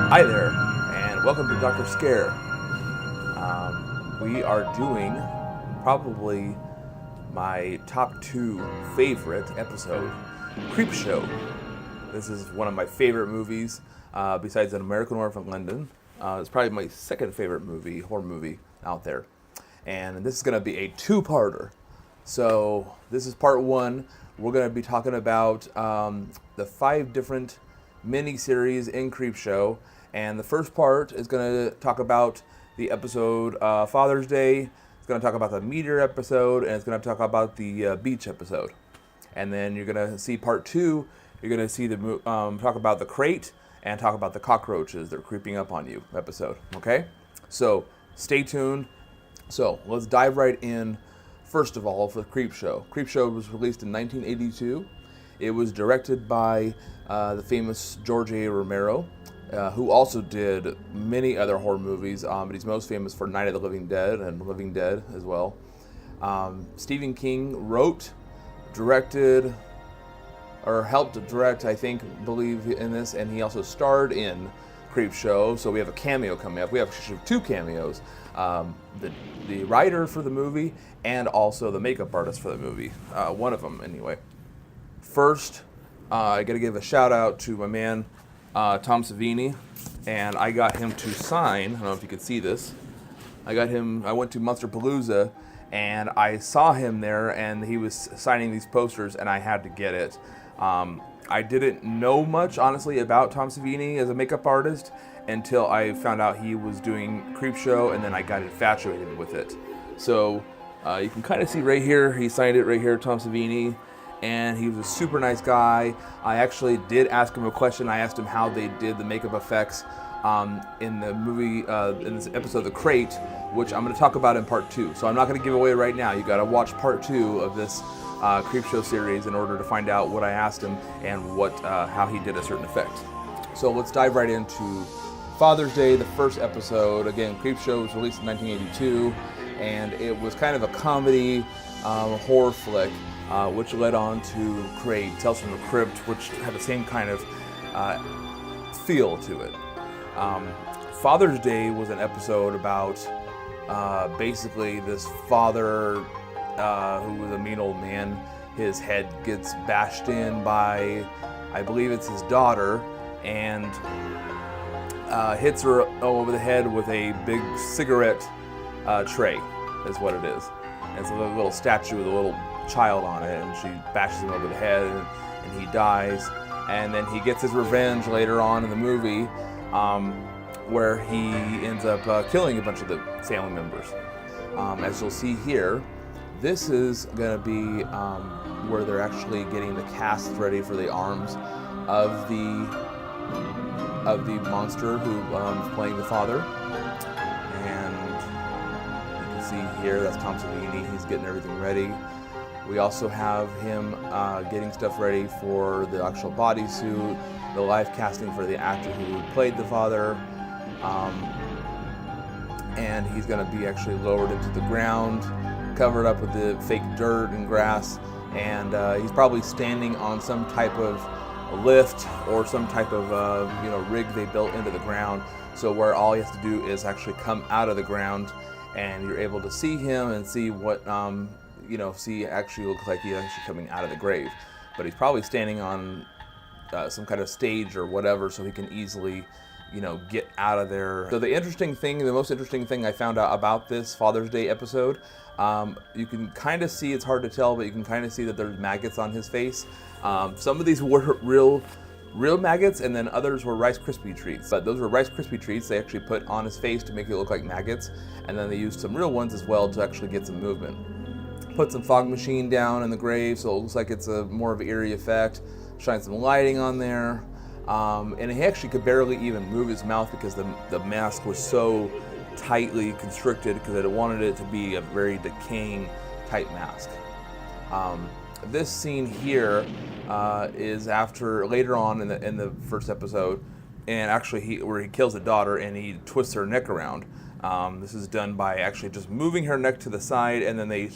Hi there, and welcome to Dr. Scare. We are doing probably my top 2 favorite episode, Creepshow. This is one of my favorite movies, besides An American Werewolf in London. It's probably my second favorite horror movie out there. And this is going to be a 2-parter. So this is part 1. We're going to be talking about the 5 different mini-series in Creepshow. And the first part is going to talk about the episode Father's Day. It's going to talk about the meteor episode, and it's going to talk about the beach episode. And then you're going to see part 2. You're going to see talk about the crate and talk about the cockroaches that are creeping up on you episode. Okay? So stay tuned. So let's dive right in. First of all, for Creepshow. Creepshow was released in 1982. It was directed by the famous George A. Romero, who also did many other horror movies, but he's most famous for Night of the Living Dead and Living Dead as well. Stephen King wrote, directed, or helped direct, believe in this, and he also starred in Creepshow, so we have a cameo coming up. We have 2 cameos, the writer for the movie and also the makeup artist for the movie, one of them anyway. First, I got to give a shout out to my man, Tom Savini, and I got him to sign, I don't know if you can see this, I went to Monsterpalooza, and I saw him there, and he was signing these posters, and I had to get it. I didn't know much, honestly, about Tom Savini as a makeup artist until I found out he was doing Creepshow, and then I got infatuated with it. So you can kind of see right here, he signed it right here, Tom Savini, and he was a super nice guy. I actually did ask him a question. I asked him how they did the makeup effects in the movie, in this episode of The Crate, which I'm going to talk about in part 2. So I'm not going to give away right now. You got to watch part 2 of this Creepshow series in order to find out what I asked him and how he did a certain effect. So let's dive right into Father's Day, the first episode. Again, Creepshow was released in 1982, and it was kind of a comedy horror flick, which led on to Crate, Tales from the Crypt, which had the same kind of feel to it. Father's Day was an episode about basically this father who was a mean old man. His head gets bashed in by, I believe it's his daughter, and hits her over the head with a big cigarette tray, is what it is. And it's a little statue with a little child on it, and she bashes him over the head, and he dies. And then he gets his revenge later on in the movie, where he ends up killing a bunch of the family members. As you'll see here, this is going to be where they're actually getting the cast ready for the arms of the monster who is playing the father. And you can see here, that's Tom Savini. He's getting everything ready. We also have him getting stuff ready for the actual bodysuit, the live casting for the actor who played the father. And he's going to be actually lowered into the ground, covered up with the fake dirt and grass, and he's probably standing on some type of lift or some type of rig they built into the ground, so where all he has to do is actually come out of the ground, and you're able to see him and see what actually looks like he's actually coming out of the grave. But he's probably standing on some kind of stage or whatever, so he can easily get out of there. So the most interesting thing I found out about this Father's Day episode, you can kind of see, it's hard to tell, but you can kind of see that there's maggots on his face. Some of these were real maggots, and then others were Rice Krispie treats. But those were Rice Krispie treats they actually put on his face to make it look like maggots, and then they used some real ones as well to actually get some movement. Put some fog machine down in the grave, so it looks like it's a more of an eerie effect. Shine some lighting on there. And he actually could barely even move his mouth because the mask was so tightly constricted, because it wanted it to be a very decaying type mask. This scene here is after later on in the first episode, and actually where he kills the daughter and he twists her neck around. This is done by actually just moving her neck to the side, and then they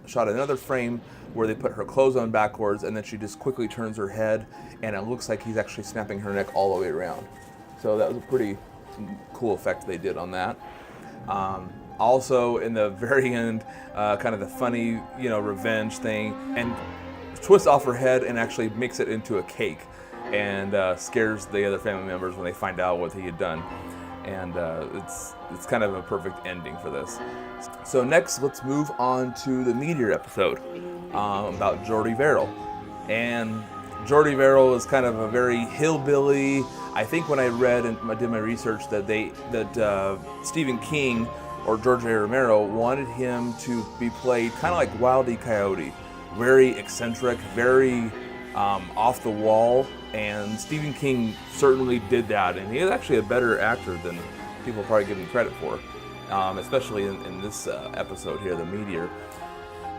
shot another frame where they put her clothes on backwards, and then she just quickly turns her head, and it looks like he's actually snapping her neck all the way around. So that was a pretty cool effect they did on that. Also, in the very end, kind of the funny, revenge thing, and twists off her head and actually makes it into a cake, and scares the other family members when they find out what he had done. And it's kind of a perfect ending for this. So next, let's move on to the Meteor episode about Jordy Verrill. And Jordy Verrill is kind of a very hillbilly. I think when I read and I did my research that Stephen King or George A. Romero wanted him to be played kind of like Wile E. Coyote, very eccentric, very off the wall, and Stephen King certainly did that, and he is actually a better actor than people probably give him credit for, especially in this episode here, the Meteor.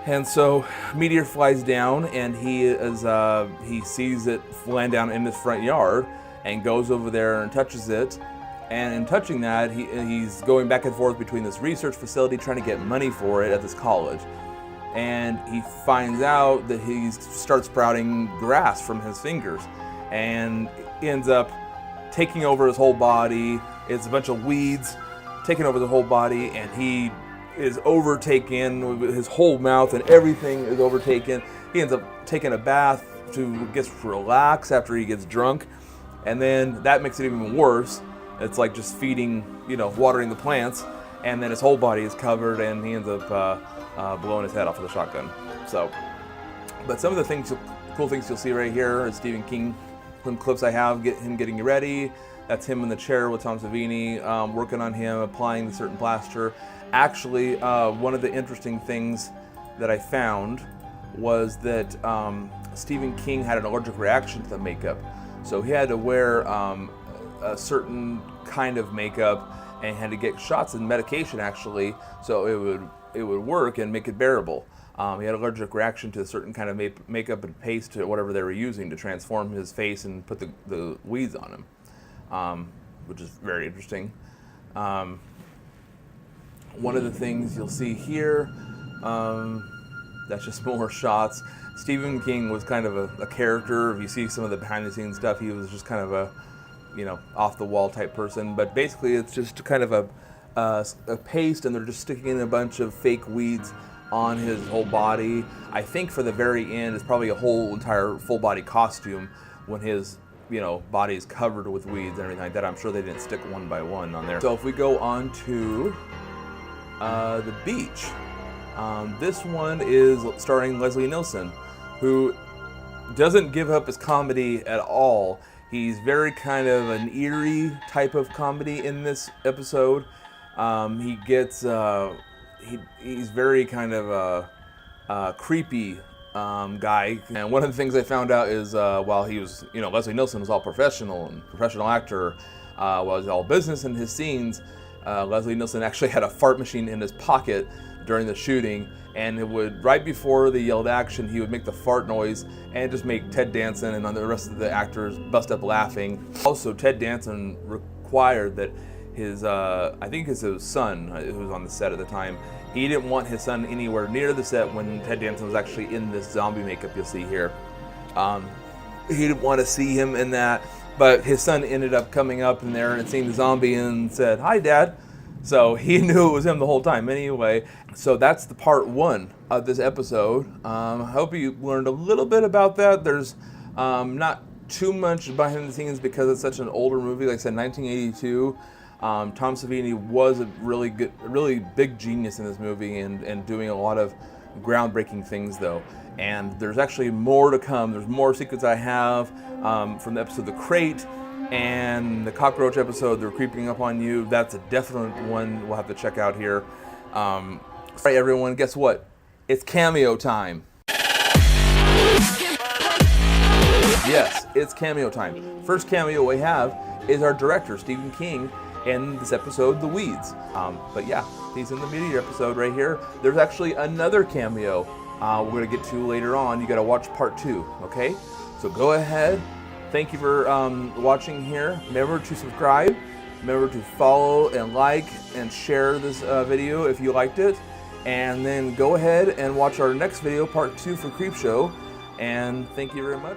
And so Meteor flies down, and he sees it land down in his front yard, and goes over there and touches it. And in touching that, he's going back and forth between this research facility trying to get money for it at this college. And he finds out that he starts sprouting grass from his fingers, and ends up taking over his whole body. It's a bunch of weeds taking over the whole body, and he is overtaken. His whole mouth and everything is overtaken. He ends up taking a bath to get relax after he gets drunk, and then that makes it even worse. It's like just feeding, watering the plants, and then his whole body is covered, and he ends up blowing his head off with a shotgun. So, but some of the cool things you'll see right here is Stephen King clips I have, him getting ready. That's him in the chair with Tom Savini, working on him, applying the certain plaster. Actually, one of the interesting things that I found was that Stephen King had an allergic reaction to the makeup. So he had to wear a certain kind of makeup and had to get shots of medication actually, so it would work and make it bearable. He had an allergic reaction to a certain kind of makeup and paste to whatever they were using to transform his face and put the weeds on him, which is very interesting. One of the things you'll see here, that's just more shots. Stephen King was kind of a character. If you see some of the behind the scenes stuff, he was just kind of a off the wall type person, but basically it's just kind of a paste, and they're just sticking in a bunch of fake weeds on his whole body. I think for the very end, it's probably a whole entire full body costume when his body is covered with weeds and everything like that. I'm sure they didn't stick one by one on there. So if we go on to the beach, this one is starring Leslie Nielsen, who doesn't give up his comedy at all. He's very kind of an eerie type of comedy in this episode. He gets, he's very kind of a creepy guy. And one of the things I found out is while he was, Leslie Nielsen was all professional and professional actor, was all business in his scenes, Leslie Nielsen actually had a fart machine in his pocket during the shooting, and it would, right before they yelled action, he would make the fart noise and just make Ted Danson and the rest of the actors bust up laughing. Also, Ted Danson required that his, I think it's his son who was on the set at the time, he didn't want his son anywhere near the set when Ted Danson was actually in this zombie makeup you'll see here. He didn't want to see him in that, but his son ended up coming up in there and seeing the zombie and said, "Hi, Dad." So he knew it was him the whole time anyway. So that's the part one of this episode. I hope you learned a little bit about that. There's not too much behind the scenes because it's such an older movie. Like I said, 1982. Tom Savini was a really big genius in this movie and doing a lot of groundbreaking things though. And there's actually more to come. There's more secrets I have from the episode The Crate. And the cockroach episode, They're Creeping Up on You, that's a definite one we'll have to check out here. All right, everyone, guess what? It's cameo time. Yes, it's cameo time. First cameo we have is our director, Stephen King, in this episode, The Weeds. But yeah, he's in the Meteor episode right here. There's actually another cameo we're going to get to later on. You got to watch part 2, okay? So go ahead. Thank you for watching here. Remember to subscribe. Remember to follow and like and share this video if you liked it. And then go ahead and watch our next video, part 2 for Creepshow. And thank you very much.